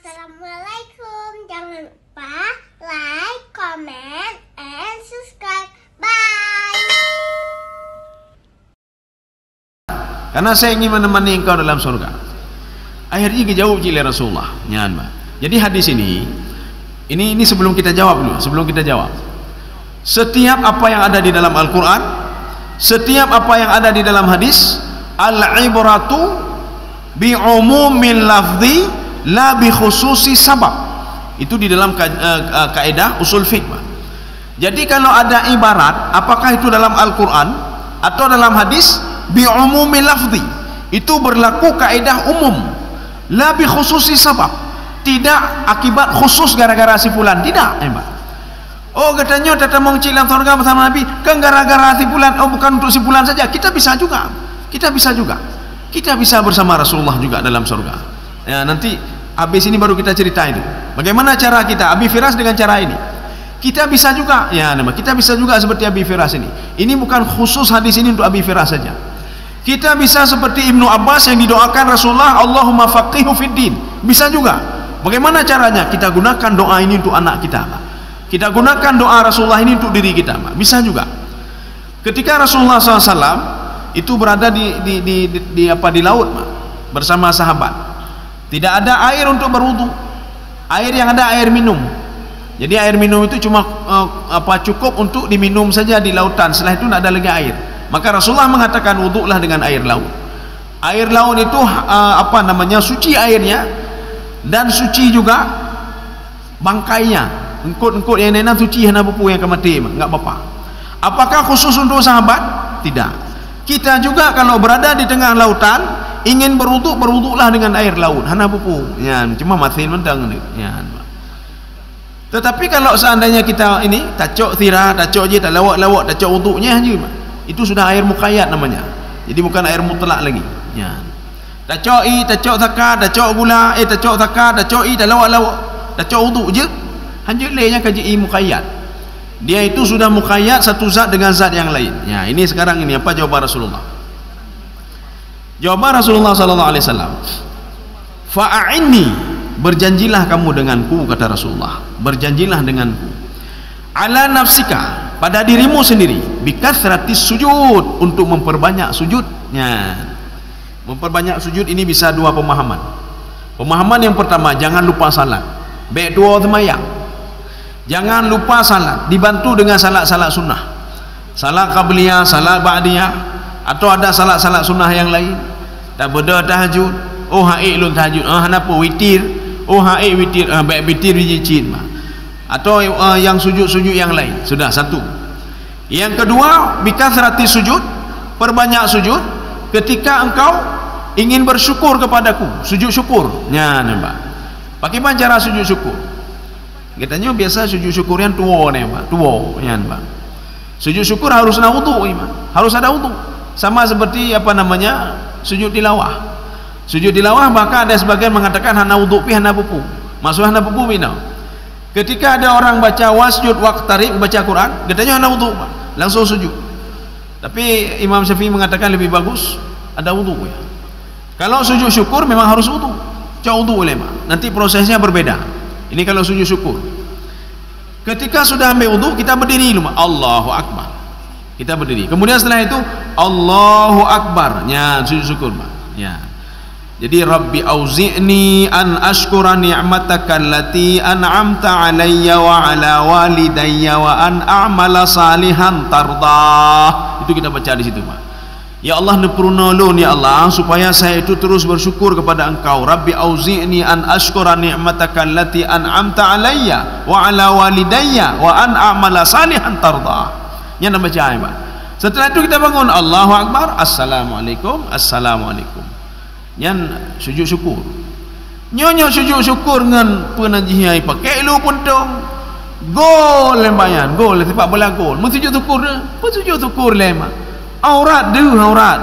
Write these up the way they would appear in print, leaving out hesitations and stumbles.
Assalamualaikum. Jangan lupa like, comment, and subscribe. Bye. Karena saya ingin menemani engkau dalam surga. Akhirnya dijawab oleh Rasulullah. Jadi hadis ini sebelum kita jawab dulu. Sebelum kita jawab, setiap apa yang ada di dalam Al-Quran, setiap apa yang ada di dalam hadis, al-ibratu bi umumil lafzi la bi khususi sabab. Itu di dalam kaidah usul fiqh. Jadi kalau ada ibarat, apakah itu dalam Al-Quran atau dalam hadis, bi umumil lafzi, itu berlaku kaidah umum, la bi khususi sabab, tidak akibat khusus gara-gara si fulan, tidak. Oh katanya tata mengcilam surga bersama Nabi kan gara-gara si fulan, oh bukan untuk si fulan saja, kita bisa juga, kita bisa bersama Rasulullah juga dalam surga. Ya, nanti habis ini baru kita cerita itu bagaimana cara kita Abi Firas dengan cara ini. Kita bisa juga, ya kita bisa juga seperti Abi Firas ini. Ini bukan khusus hadis ini untuk Abi Firas saja. Kita bisa seperti Ibnu Abbas yang didoakan Rasulullah, Allahumma faqihu fid din. Bisa juga. Bagaimana caranya? Kita gunakan doa ini untuk anak kita. Kita gunakan doa Rasulullah ini untuk diri kita. Bisa juga. Ketika Rasulullah SAW itu berada di laut bersama sahabat, tidak ada air untuk berwudu. Air yang ada air minum. Jadi air minum itu cuma cukup untuk diminum saja di lautan. Setelah itu tidak ada lagi air. Maka Rasulullah mengatakan wudulah dengan air laut. Air laut itu suci airnya, dan suci juga bangkainya. Engkut-engkut yang nenek suci hana bupu yang kemati, enggak apa-apa. Apakah khusus untuk sahabat? Tidak. Kita juga kalau berada di tengah lautan ingin berwuduk, berwuduklah dengan air laut hana bupu. Ya, cuma masin mendang ni. Ya. Tetapi kalau seandainya kita ini tacok thira, tacok je, tak lawak-lawak, tacok wuduknya aja, itu sudah air muqayyad namanya. Jadi bukan air mutlak lagi. Ya. Tacok tacok zakar, tacok gula, tacok zakar, tacok tak lawak-lawak, tacok wuduk je. Hanya lehnya kaji muqayyad. Dia itu sudah muqayyad satu zat dengan zat yang lain. Ya, ini sekarang ini apa jawaban Rasulullah? Jawaban Rasulullah sallallahu alaihi wasallam, fa'inni, berjanjilah kamu denganku, kata Rasulullah, berjanjilah denganku, ala nafsika, pada dirimu sendiri, bikathratis sujud, untuk memperbanyak sujudnya. Memperbanyak sujud ini bisa dua pemahaman. Pemahaman yang pertama, jangan lupa salat, baik dua semayang. Jangan lupa salat, dibantu dengan salat-salat sunnah, salat qabliyah, salat ba'diyah, atau ada salat-salat sunnah yang lain. Tak beda tahajud, oh haik lun tahajud, kenapa witir, oh haik witir, baik witir dijicin, atau yang sujud-sujud yang lain. Sudah satu. Yang kedua, bikathrati sujud, perbanyak sujud ketika engkau ingin bersyukur kepadaku, sujud syukur. Ya, nampak. Bagaimana cara sujud syukur? Katanya biasa sujud syukur yang tua ni, tua, ya, nampak. Sujud syukur harus ada wudu, harus ada wudu. Sama seperti sujud tilawah. Sujud tilawah maka ada sebagian mengatakan hana wudu pi hana pupu. Maksud hana pupu bina. Ketika ada orang baca wasjud waqtarib, baca Quran, katanya hana wudu, langsung sujud. Tapi Imam Syafi'i mengatakan lebih bagus ada wudu, ya. Kalau sujud syukur memang harus wudu. Cak wudu ulama. Nanti prosesnya berbeda. Ini kalau sujud syukur. Ketika sudah ambil wudu, kita berdiri dulu, Allahu Akbar. Kita berdiri. Kemudian setelah itu Allahu Akbar. Ya, sujud syukur, ya. Jadi Rabbi auzi'ni an ashkura ni'mataka allati an'amta alayya wa ala walidayya wa an a'mala salihan tardah. Itu kita baca di situ, Pak. Ya Allah, neprunulun ya Allah supaya saya itu terus bersyukur kepada Engkau. Rabbi auzi'ni an ashkura ni'mataka allati an'amta alayya wa ala walidayya wa an a'mala salihan tardah. Yang baca ayat. Setelah itu kita bangun, Allahu Akbar, Assalamualaikum, Assalamualaikum. Yang sujud syukur. Nyonya sujud syukur dengan penajihai pakai lu puntong. Gol lembayan, gol sepak bola gol. Mun sujud syukur dia, pun sujud syukur lemah. Aurat dia, aurat.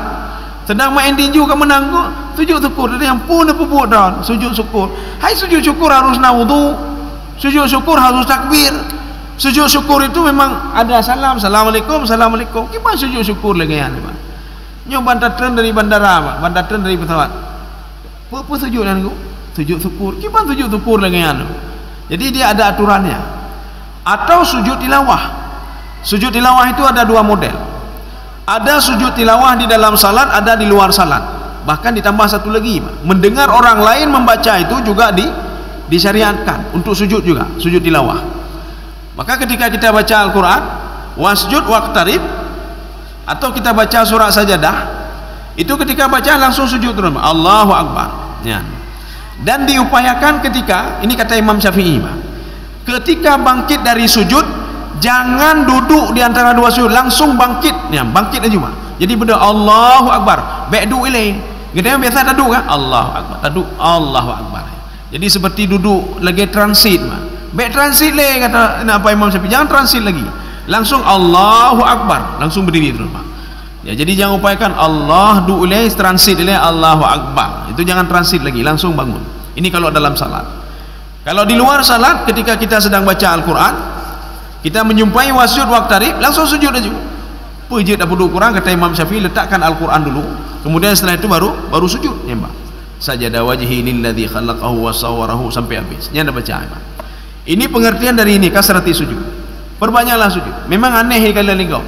Sedang main tinju ke menang kok, sujud syukur dia yang pun apa buat dah, sujud syukur. Hai sujud syukur harus wudu. Sujud syukur harus takbir. Sujud syukur itu memang ada salam, Assalamualaikum, Assalamualaikum. Gimana sujud syukur lagi ya, Pak? Nyo bantatren dari bandara, Pak. Bantatren dari pesawat. Apa sujud dan ku? sujud syukur, gimana sujud syukur lagi anu. Jadi dia ada aturannya. Atau sujud tilawah. Sujud tilawah itu ada dua model. Ada sujud tilawah di dalam salat, ada di luar salat. Bahkan ditambah satu lagi, mendengar orang lain membaca itu juga disyariatkan untuk sujud juga, sujud tilawah. Maka ketika kita baca Al-Quran, wasjud waqtarib, atau kita baca surah sajadah, itu ketika baca langsung sujud terus, Allahu Akbar ya. Dan diupayakan ketika, ini kata Imam Syafi'i, ketika bangkit dari sujud, jangan duduk di antara dua sujud, langsung bangkit ya, bangkit aja jadi benda Allahu Akbar, ba'du ilai. Kita biasa duduk kan, Allahu Akbar, duduk Allahu Akbar. Jadi seperti duduk lagi transit baik transit le, kata apa Imam Syafi'i, jangan transit lagi, langsung Allahu Akbar, langsung berdiri terus ya. Jadi jangan upayakan Allah du ilai transit ilai Allahu Akbar, itu jangan transit lagi, langsung bangun. Ini kalau dalam salat. Kalau di luar salat, ketika kita sedang baca Al-Quran, kita menjumpai wasjud waqtarib, langsung sujud aja. Pujud apa duduk Quran, kata Imam Syafi'i, letakkan Al-Quran dulu, kemudian setelah itu baru sujud ya mbak. Sajada wajhi lilladzi khalaqahu wa sawwarahu sampai habis. Ini Anda baca ya, mbak. Ini pengertian dari ini, kasrati sujud. Perbanyaklah sujud. Memang aneh kalau engkau.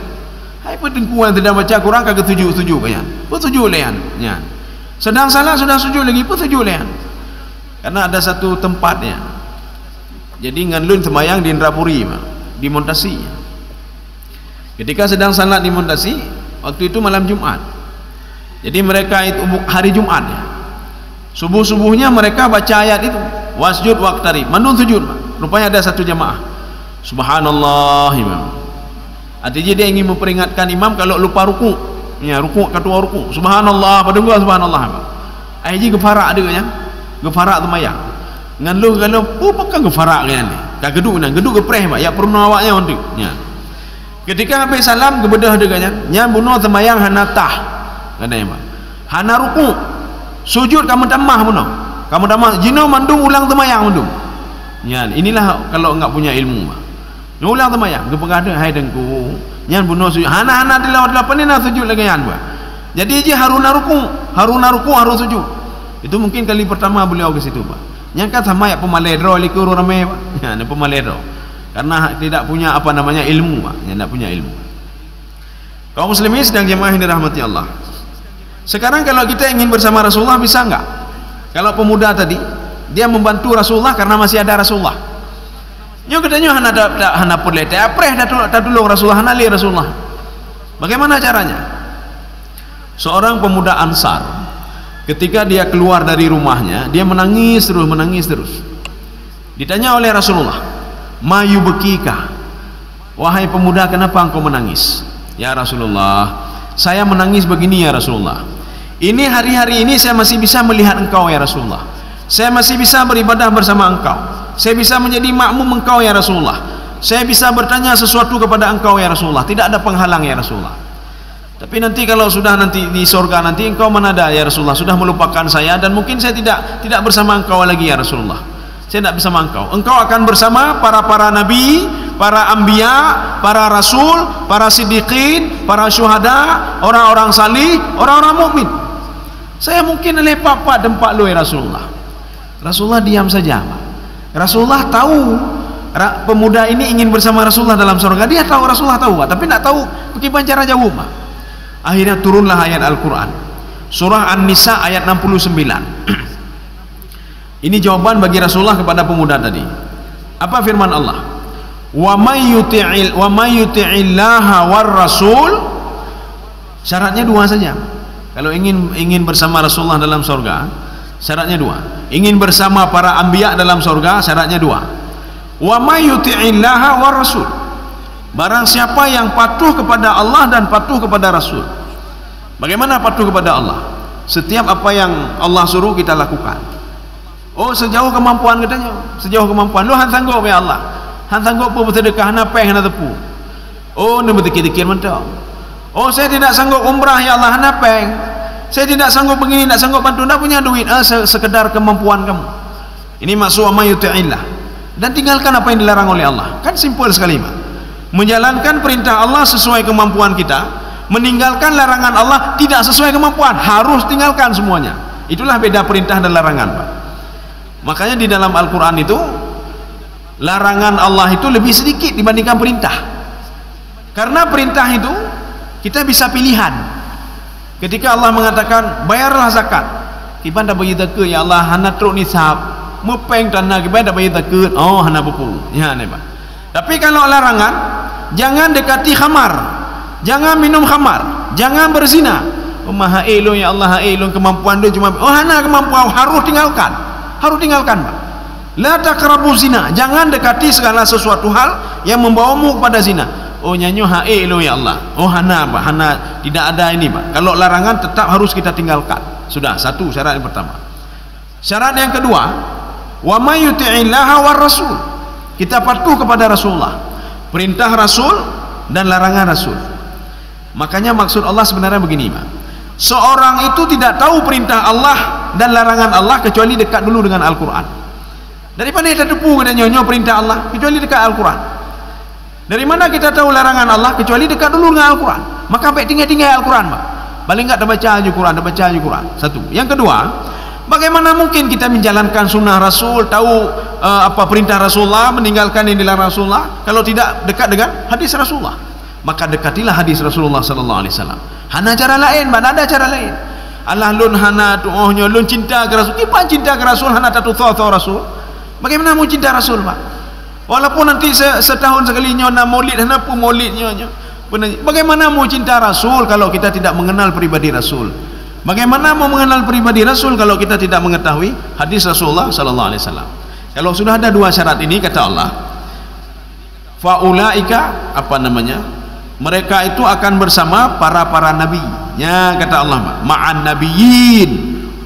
Hai pedengku yang tidak baca Quran kagak sujud kan. Pun sujud lean. Ya. Sedang salat sudah sujud lagi pun sujud lean. Karena ada satu tempatnya. Jadi nganlun sembahyang di Indrapuri, di Montasi. Ketika sedang salat di Montasi, waktu itu malam Jumat. Jadi mereka itu hari Jumat ya. Subuh-subuhnya mereka baca ayat itu, wasjud waqtarib, manun sujud. Rupanya ada satu jamaah, subhanallah imam. Artinya dia ingin memperingatkan imam kalau lupa ruku, ya ruku ketua ruku, subhanallah, pada gua subhanallah. Aji gefarak dia kan, gefarak temayang. Ngan lu kalau pakai gefarak kan, tak geduk nang, geduk gepreh mak, ya pernah awaknya untuk. Ya. Ketika habis salam kebedah dia kan, nya bunuh temayang hanatah, katanya mak. Hana ruku, sujud kamu tamah bunuh, kamu tamah, jino mandung ulang temayang mandung. Ya, inilah kalau enggak punya ilmu. Ulang temayang, kepegada hai dengku. Nyan bunuh sujud. Hana tilawat ni nak sujud lagi yan buat. Jadi je haruna ruku harus sujud. Itu mungkin kali pertama beliau ke situ, Pak. Nyan kan sama ya pemaledro likur ramai, Pak. Ya, pemaledro. Karena tidak punya apa namanya ilmu, Pak. Nyan tidak punya ilmu. Kaum muslimin sedang jemaah yang dirahmati Allah. Sekarang kalau kita ingin bersama Rasulullah bisa enggak? Kalau pemuda tadi dia membantu Rasulullah karena masih ada Rasulullah. Nyo katanya hana perle apreh dah dulu Rasulullah hana li Rasulullah. Bagaimana caranya? Seorang pemuda Ansar ketika dia keluar dari rumahnya, dia menangis terus. Ditanya oleh Rasulullah, "Mayu bekika?" Wahai pemuda, kenapa engkau menangis? Ya Rasulullah, saya menangis begini ya Rasulullah. Ini hari-hari ini saya masih bisa melihat engkau ya Rasulullah. Saya masih bisa beribadah bersama engkau. Saya bisa menjadi makmum engkau ya Rasulullah. Saya bisa bertanya sesuatu kepada engkau ya Rasulullah. Tidak ada penghalang ya Rasulullah. Tapi nanti kalau sudah nanti di surga nanti engkau mana ada ya Rasulullah, sudah melupakan saya dan mungkin saya tidak bersama engkau lagi ya Rasulullah. Saya tidak bersama engkau. Engkau akan bersama para nabi, para anbiya, para rasul, para siddiqin, para syuhada, orang-orang salih, orang-orang mukmin. Saya mungkin lepak pak dempak lu ya Rasulullah. Rasulullah diam saja. Rasulullah tahu pemuda ini ingin bersama Rasulullah dalam surga. Dia tahu, Rasulullah tahu, tapi tidak tahu bagaimana cara jawab. Akhirnya turunlah ayat Al-Quran, surah An-Nisa ayat 69. Ini jawaban bagi Rasulullah kepada pemuda tadi. Apa firman Allah? Wa may yuti'illaha war rasul. Syaratnya dua saja. Kalau ingin bersama Rasulullah dalam surga, syaratnya dua. Ingin bersama para anbiya dalam surga, syaratnya dua. Wa may yuti'illaha war rasul. Barang siapa yang patuh kepada Allah dan patuh kepada Rasul. Bagaimana patuh kepada Allah? Setiap apa yang Allah suruh kita lakukan. Oh, sejauh kemampuan katanya, sejauh kemampuan. Lu han sanggup ya Allah. Han sanggup pun bersedekah, hana peh, hana tepu. Oh, ni bertikir-tikir mentok. Oh, saya tidak sanggup umrah ya Allah, hana peh. Saya tidak sanggup begini, tidak sanggup bantu, tidak punya duit. Sekedar kemampuan kamu. Ini maksud amma yuti'illah. Dan tinggalkan apa yang dilarang oleh Allah. Kan simpel sekali, Pak. Menjalankan perintah Allah sesuai kemampuan kita, meninggalkan larangan Allah tidak sesuai kemampuan, harus tinggalkan semuanya. Itulah beda perintah dan larangan, Pak. Makanya di dalam Al-Quran itu larangan Allah itu lebih sedikit dibandingkan perintah. Karena perintah itu kita bisa pilihan. Ketika Allah mengatakan bayarlah zakat, kita dah bagi zakat, ya Allah hana truk nisab mepeng tanah kita dah bagi zakat, oh hana buku ya ni Pak. Tapi kalau larangan, jangan dekati khamar, jangan minum khamar, jangan berzina. Oh maha elong ya Allah, elong kemampuan dia cuma oh hana kemampuan, harus tinggalkan Pak. La taqrabu zina, jangan dekati segala sesuatu hal yang membawamu kepada zina. Oh nyanyo hae lo ya Allah. Oh hana Pak, hana tidak ada ini Pak. Kalau larangan tetap harus kita tinggalkan. Sudah, satu syarat yang pertama. Syarat yang kedua, wa may yuti'illaha war rasul. Kita patuh kepada Rasulullah. Perintah Rasul dan larangan Rasul. Makanya maksud Allah sebenarnya begini Pak. Seorang itu tidak tahu perintah Allah dan larangan Allah kecuali dekat dulu dengan Al-Quran. Daripada kita tepu kita nyonyo perintah Allah kecuali dekat Al-Quran. Dari mana kita tahu larangan Allah kecuali dekat dulu dengan Al-Quran. Maka baik tinggal Al-Quran Pak. Paling enggak dah baca aja Quran, Satu. Yang kedua, bagaimana mungkin kita menjalankan sunnah Rasul, tahu apa perintah Rasulullah, meninggalkan yang dilarang Rasulullah kalau tidak dekat dengan hadis Rasulullah? Maka dekatilah hadis Rasulullah sallallahu alaihi wasallam. Hana cara lain, mana ada cara lain. Allah lun hana tuohnya lun cinta ke Rasul. Kipan cinta ke Rasul hana tatu thaw Rasul. Bagaimana mau cinta Rasul Pak? Walaupun nanti setahun sekali nak maulid, kenapa maulidnya? Bagaimana mau cinta Rasul kalau kita tidak mengenal pribadi Rasul? Bagaimana mau mengenal pribadi Rasul kalau kita tidak mengetahui hadis Rasulullah sallallahu alaihi wasallam? Kalau sudah ada dua syarat ini, kata Allah, faulaika mereka itu akan bersama para nabi. Ya, kata Allah, ma'an nabiyyin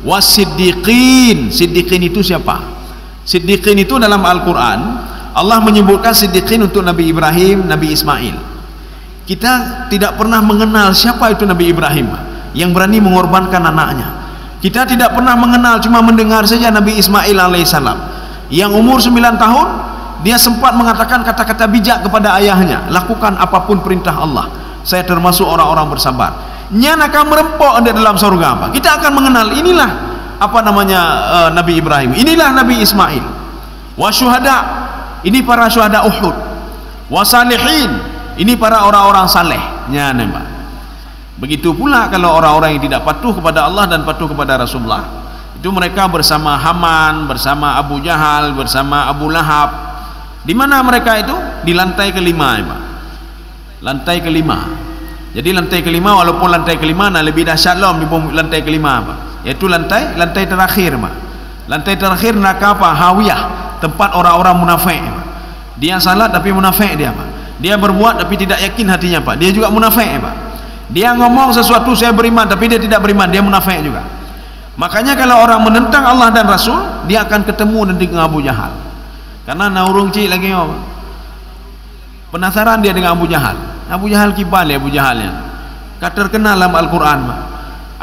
wasiddiqin. Siddiqin itu siapa? Siddiqin itu dalam Al-Quran Allah menyebutkan siddiqin untuk Nabi Ibrahim, Nabi Ismail. Kita tidak pernah mengenal siapa itu Nabi Ibrahim yang berani mengorbankan anaknya. Kita tidak pernah mengenal, cuma mendengar saja Nabi Ismail alaihissalam yang umur 9 tahun dia sempat mengatakan kata-kata bijak kepada ayahnya, lakukan apapun perintah Allah, saya termasuk orang-orang bersabar. Nyan akan merempok di dalam surga apa? Kita akan mengenal inilah Nabi Ibrahim, inilah Nabi Ismail. Wa syuhada, ini para syuhada Uhud. Wasalihin, ini para orang-orang saleh. Ya, nampak. Begitu pula kalau orang-orang yang tidak patuh kepada Allah dan patuh kepada Rasulullah, itu mereka bersama Haman, bersama Abu Jahal, bersama Abu Lahab. Di mana mereka itu? Di lantai kelima, ya, Pak. Lantai kelima. Jadi lantai kelima, walaupun lantai kelima lebih dahsyat di lantai kelima, Pak. Yaitu lantai terakhir, Pak. Lantai terakhir neraka apa? Hawiyah, tempat orang-orang munafik. Dia salat tapi munafik dia, Pak. Dia berbuat tapi tidak yakin hatinya, Pak. Dia juga munafik, Pak. Dia ngomong sesuatu saya beriman tapi dia tidak beriman, dia munafik juga. Makanya kalau orang menentang Allah dan Rasul, dia akan ketemu nanti dengan Abu Jahal. Karena naurung cik lagi, Pak. Penasaran dia dengan Abu Jahal. Abu Jahal kibal ya, Abu Jahalnya. Terkenal dalam Al-Quran, Pak.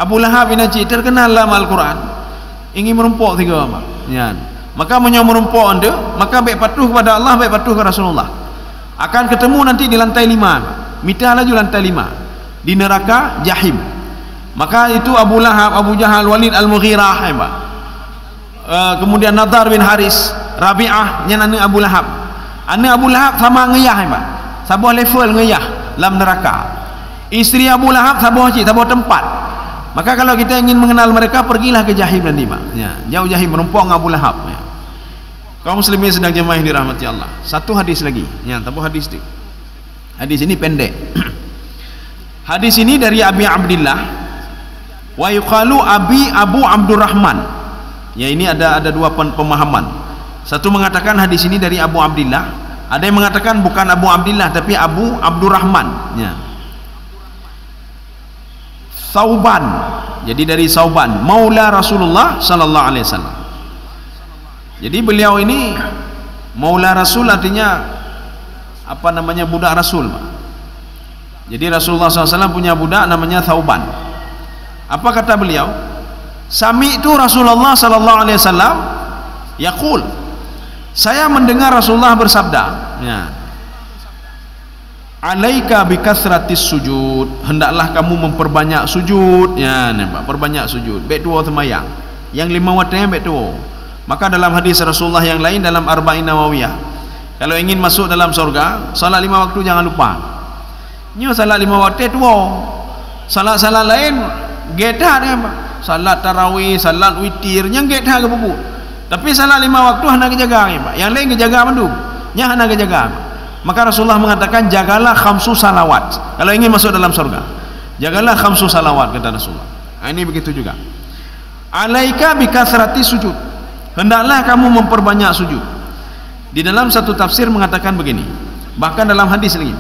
Abu Lahab ini cik terkenal dalam Al-Quran. Ingin merumpok tiga, Pak. Ya. Maka menyuruh anda, maka baik patuh kepada Allah, baik patuh kepada Rasulullah. Akan ketemu nanti di lantai 5. Mita laju lantai 5 di neraka Jahim. Maka itu Abu Lahab, Abu Jahal, Walid Al-Mughirah, Pak. Kemudian Nadar bin Haris, Rabi'ah, yang anak Abu Lahab. Anak Abu Lahab sama ngeyah, Pak. Sabuh level ngeyah dalam neraka. Isteri Abu Lahab sabuh tempat. Maka kalau kita ingin mengenal mereka, pergilah ke Jahim nanti, Pak. Ya, jauh Jahim merumpok Abu Lahab. Ya. Kaum muslimin sedang jemaah yang dirahmati Allah. Satu hadis lagi. Ya, tapi hadis itu. Hadis ini pendek. Hadis ini dari Abi Abdillah. Wa yuqalu Abu Abdurrahman. Ya, ini ada dua pemahaman. Satu mengatakan hadis ini dari Abu Abdillah. Ada yang mengatakan bukan Abu Abdillah tapi Abu Abdurrahman. Ya. Sauban, jadi dari Sauban, Maula Rasulullah sallallahu alaihi wasallam. Jadi beliau ini Maula Rasul artinya budak Rasul, Pak. Jadi Rasulullah SAW punya budak namanya Sauban. Apa kata beliau? Sami itu Rasulullah sallallahu alaihi wasallam yaqul, saya mendengar Rasulullah bersabda, ya, alaika bikasratis sujud, hendaklah kamu memperbanyak sujud. Ya, nampak, perbanyak sujud. Baik dua semayang. Yang 5 waktu yang baik dua. Maka dalam hadis Rasulullah yang lain dalam Arba'in Nawawiyah, kalau ingin masuk dalam surga, salat 5 waktu jangan lupa. Nyo salat 5 waktu tua. Salat-salat lain geta dia, Pak. Salat tarawih, salat witir, nyang geta ke buku. Tapi salat 5 waktu hendak kejaga, Pak. Yang lain kejaga mandu. Nya hendak kejaga. Maka Rasulullah mengatakan jagalah khamsu salawat. Kalau ingin masuk dalam surga, jagalah khamsu salawat, kata Rasulullah. Nah, ini begitu juga. Alaika bikasrati sujud. Hendaklah kamu memperbanyak sujud. Di dalam satu tafsir mengatakan begini, bahkan dalam hadis lagi,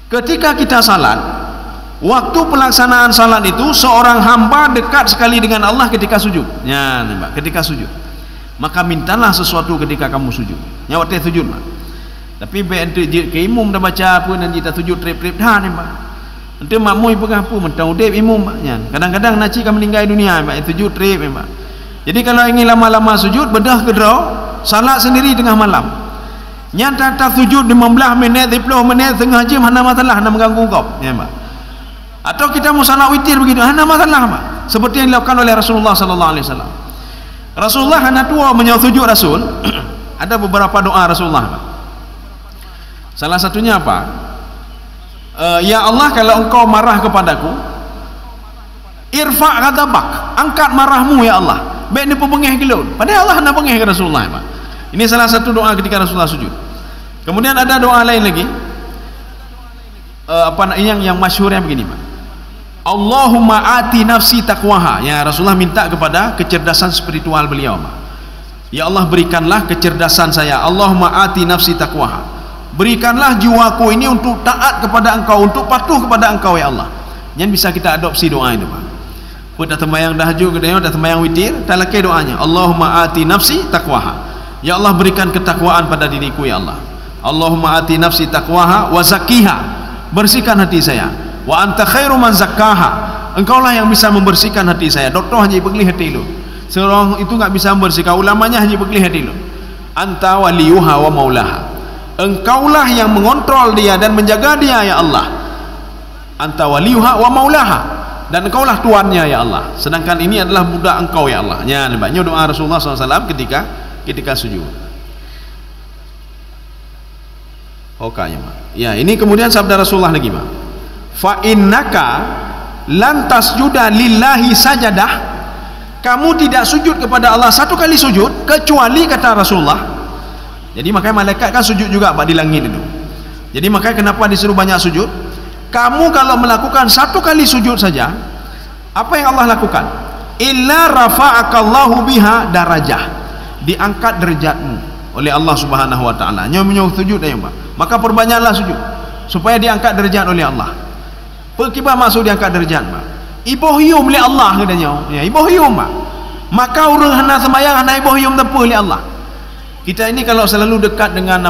ketika kita salat, waktu pelaksanaan salat itu seorang hamba dekat sekali dengan Allah ketika sujud. Ya, Pak, ketika sujud. Maka mintalah sesuatu ketika kamu sujud. Ya, waktu sujud, Pak. Tapi begitu ke imam dah baca apa dan kita sujud trip-trip dah ni, Pak. Nanti makmum pegang apa mentang udip imam, Pak. Ya. Kadang-kadang naci kan meninggal dunia, Pak. Sujud trip, Pak. Jadi kalau ingin lama-lama sujud, bedah ke draw, salat sendiri tengah malam. Nyata tak sujud 15 minit, 10 minit, setengah jam, hana masalah, hana mengganggu kau. Ya, Pak. Atau kita mau salat witir begitu, hana masalah, Pak. Seperti yang dilakukan oleh Rasulullah sallallahu alaihi wasallam. Rasulullah hana tua menyujud Rasul. Ada beberapa doa Rasulullah, Pak. Salah satunya apa? Ya Allah, kalau engkau marah kepadaku, irfa' ghadabak, angkat marahmu ya Allah. Baik ni pebengih gelun. Padahal Allah nak bengih ke Rasulullah, Pak. Ini salah satu doa ketika Rasulullah sujud. Kemudian ada doa lain lagi. Yang masyhurnya begini, Pak. Allahumma ati nafsi taqwaha. Ya, Rasulullah minta kepada kecerdasan spiritual beliau, Pak. Ya Allah, berikanlah kecerdasan saya. Allahumma ati nafsi taqwaha. Berikanlah jiwaku ini untuk taat kepada engkau, untuk patuh kepada engkau ya Allah. Yang bisa kita adopsi doa ini, Pak. Dah sembahyang dahajud, dah sembahyang witir, tak laki doanya. Allahumma ati nafsi taqwaha. Ya Allah, berikan ketakwaan pada diriku ya Allah. Allahumma ati nafsi taqwaha wa zakkiha. Bersihkan hati saya. Wa anta khairu man zakkaha. Engkaulah yang bisa membersihkan hati saya. Doktor hanya begli hati lu. Seorang itu enggak bisa membersihkan, ulamanya hanya begli hati lu. Anta waliyuha wa maulaha. Engkaulah yang mengontrol dia dan menjaga dia ya Allah. Anta waliyuha wa maulaha. Dan engkaulah tuannya ya Allah. Sedangkan ini adalah budak engkau ya Allah. Ya, banyak doa Rasulullah SAW ketika sujud. Oke ya, Pak. Ya, ini kemudian sabda Rasulullah lagi, Pak. Fa innaka lan tasjuda lillahi sajadah. Kamu tidak sujud kepada Allah satu kali sujud kecuali, kata Rasulullah. Jadi makanya malaikat kan sujud juga, Pak, di langit itu. Jadi makanya kenapa disuruh banyak sujud? Kamu kalau melakukan satu kali sujud saja, apa yang Allah lakukan? Illa rafa'akallahu biha darajah. Diangkat derajatmu oleh Allah Subhanahu wa taala. Nyo sujud ya, Pak. Maka perbanyaklah sujud supaya diangkat derajat oleh Allah. Perkibah masuk diangkat derajat, Pak. Ibu hium oleh Allah katanya. Ya, ibu hium, Pak. Maka orang hana sembahyang hana ibu hium tepu oleh Allah. Kita ini kalau selalu dekat dengan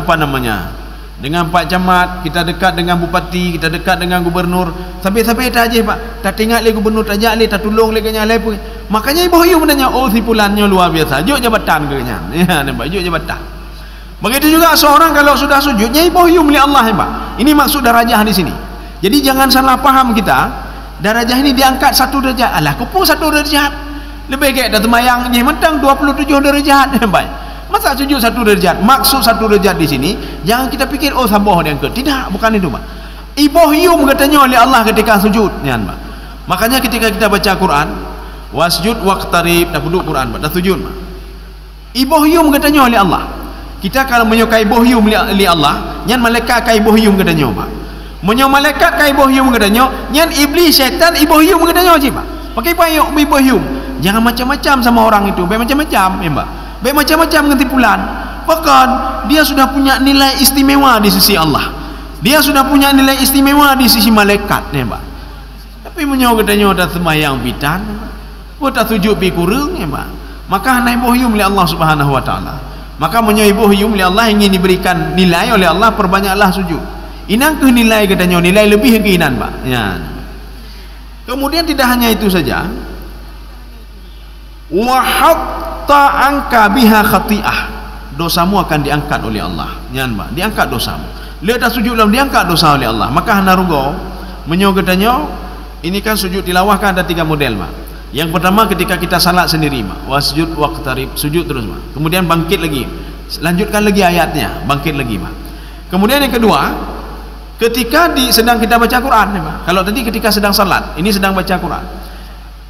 dengan Pak Camat, kita dekat dengan Bupati, kita dekat dengan Gubernur, sampai-sampai tak aja, Pak. Tak tengok le Gubernur, tak ajak le, tak tolong le kenya le pun. Makanya ibu hium menanya, oh si pulannya luar biasa. Juk jabatan ke kenya. Ya, nampak juk jabatan. Begitu juga seorang kalau sudah sujudnya ibu hium li Allah, ya, Pak. Ini maksud darajah di sini. Jadi jangan salah paham kita. Darajah ini diangkat satu derajat. Alah, kupung satu derajat. Lebih kayak dah temayang ni mentang 27 derajat, ya, Pak. Masa sujud satu derajat? Maksud satu derajat di sini jangan kita fikir oh sabah dia angkat. Tidak, bukan itu, Pak. Ibu hium katanya oleh Allah ketika sujud, ya, Pak. Makanya ketika kita baca Quran, wasjud waqtarib, dah duduk Quran, Pak, dah sujud, Pak. Ibu hium katanya oleh Allah. Kita kalau menyukai ibu hium oleh Allah, nyan malaikat kai ibu hium katanya, Pak. Menyo malaikat kai ibu hium katanya, nyan iblis syaitan ibu hium katanya, Pak. Pakai ibu hium. Jangan macam-macam sama orang itu, baik macam-macam, ya, Pak. Baik macam-macam dengan tipulan. Bahkan dia sudah punya nilai istimewa di sisi Allah. Dia sudah punya nilai istimewa di sisi malaikat, ya, Pak. Tapi menyo katanya dah sembahyang bidan, oh tak sujud pi kurang, ya, Pak. Maka naik bohyum oleh Allah Subhanahu wa taala. Maka menyo bohyum oleh Allah ingin diberikan nilai oleh Allah, perbanyaklah sujud. Inang ke nilai katanya, nilai lebih ke inan, Pak. Ya. Kemudian tidak hanya itu saja. Wa angka biha khati'ah, dosamu akan diangkat oleh Allah, nyan, Pak. Diangkat dosamu. Lihat dah sujud dalam diangkat dosa oleh Allah. Maka hana rugo menyo katanya, ini kan sujud tilawah kan ada 3 model, Pak. Yang pertama ketika kita salat sendiri, wasjud waqtarib, sujud terus, kemudian bangkit lagi, lanjutkan lagi ayatnya, bangkit lagi. Kemudian yang kedua, ketika sedang kita baca Quran, kalau tadi ketika sedang salat, ini sedang baca Quran.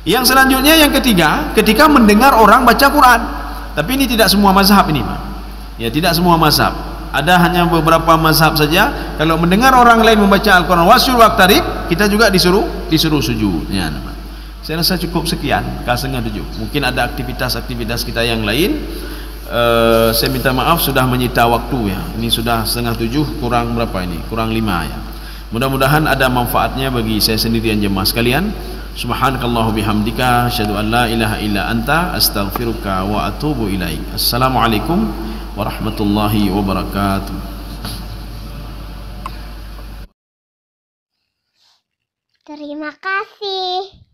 Yang selanjutnya yang ketiga, ketika mendengar orang baca Quran. Tapi ini tidak semua mazhab ini, ya, tidak semua mazhab. Ada hanya beberapa mazhab saja. Kalau mendengar orang lain membaca Al-Quran, wasjud waqtarib, kita juga disuruh sujud. Ya, saya rasa cukup sekian, setengah 7. Mungkin ada aktivitas-aktivitas kita yang lain. Saya minta maaf sudah menyita waktu, ya. Ini sudah setengah 7, kurang berapa ini? Kurang 5, ya. Mudah-mudahan ada manfaatnya bagi saya sendiri dan jemaah sekalian. Subhanakallahu bihamdika, asyhadu an la ilaha illa anta, astaghfiruka wa atubu ilaik. Assalamualaikum warahmatullahi wabarakatuh. Terima kasih.